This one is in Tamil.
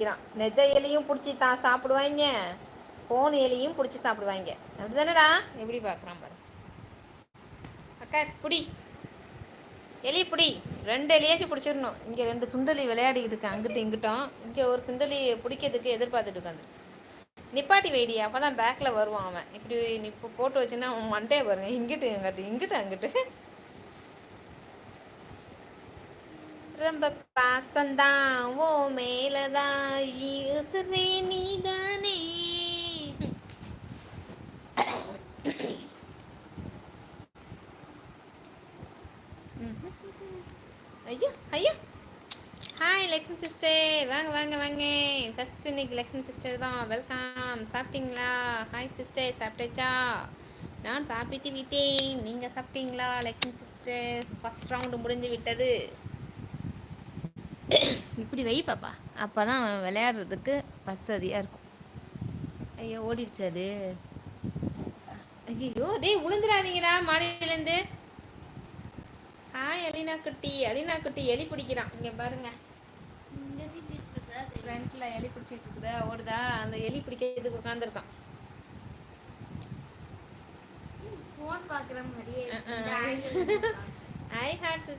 பிடிக்கிறான். நெஜ எலியும் பிடிச்சி தான் சாப்பிடுவாங்க, போன் எலியும் பிடிச்சி சாப்பிடுவாங்க. அப்படி தானடா? எப்படி பார்க்குறான் பாரு. அக்கா புடி, எலி பிடி. 2 எலியாச்சும் பிடிச்சிடணும். இங்கே 2 சுண்டலி விளையாடிக்கிட்டு இருக்கு அங்கிட்டும் இங்கிட்டும். இங்கே ஒரு சுண்டலி பிடிக்கிறதுக்கு எதிர்பார்த்துட்டு உட்காந்து. நிப்பாட்டி வெயிடி, அப்போ தான் பேக்கில் வருவான் அவன். இப்படி இப்போ போட்டு வச்சுன்னா அவன் மண்டே பாருங்க, இங்கிட்டு இங்கிட்டு இங்கிட்டு அங்கிட்டு. ரொம்ப பாசந்தான் ஓ மேலதான், ஈசுரே நீதானே. ஐயோ ஐயோ. ஹாய் லக்ஷ்மி சிஸ்டர், வாங்க வாங்க வாங்க. ஃபர்ஸ்ட் இன்னைக்கு லக்ஷ்மி சிஸ்டர் தான், வெல்கம். சாப்பிட்டீங்களா? ஹாய் சிஸ்டர், சாப்பிட்டாச்சா? நான் சாப்பிட்டு விட்டேன். நீங்கள் சாப்பிட்டீங்களா லக்ஷ்மி சிஸ்டர்? ஃபர்ஸ்ட் ரவுண்டு முடிஞ்சு விட்டது. இப்படி வை பாப்பா, அப்போ தான் விளையாடுறதுக்கு வசதியாக இருக்கும். ஐயோ ஓடிடுச்சு அது. ஐயோ டேய் விழுந்துடாதீங்கடா மாடியிலேருந்து. ஹாய் அலினா குட்டி, அலினா குட்டி எலி பிடிக்கிறான். இங்கே பாருங்க, ஃப்ரண்ட்ல எலி பிடிச்சிட்டு இருக்குதா, ஓடுதா. அந்த எலி பிடிக்கிறதுக்கு உட்காந்துருக்கான். I heart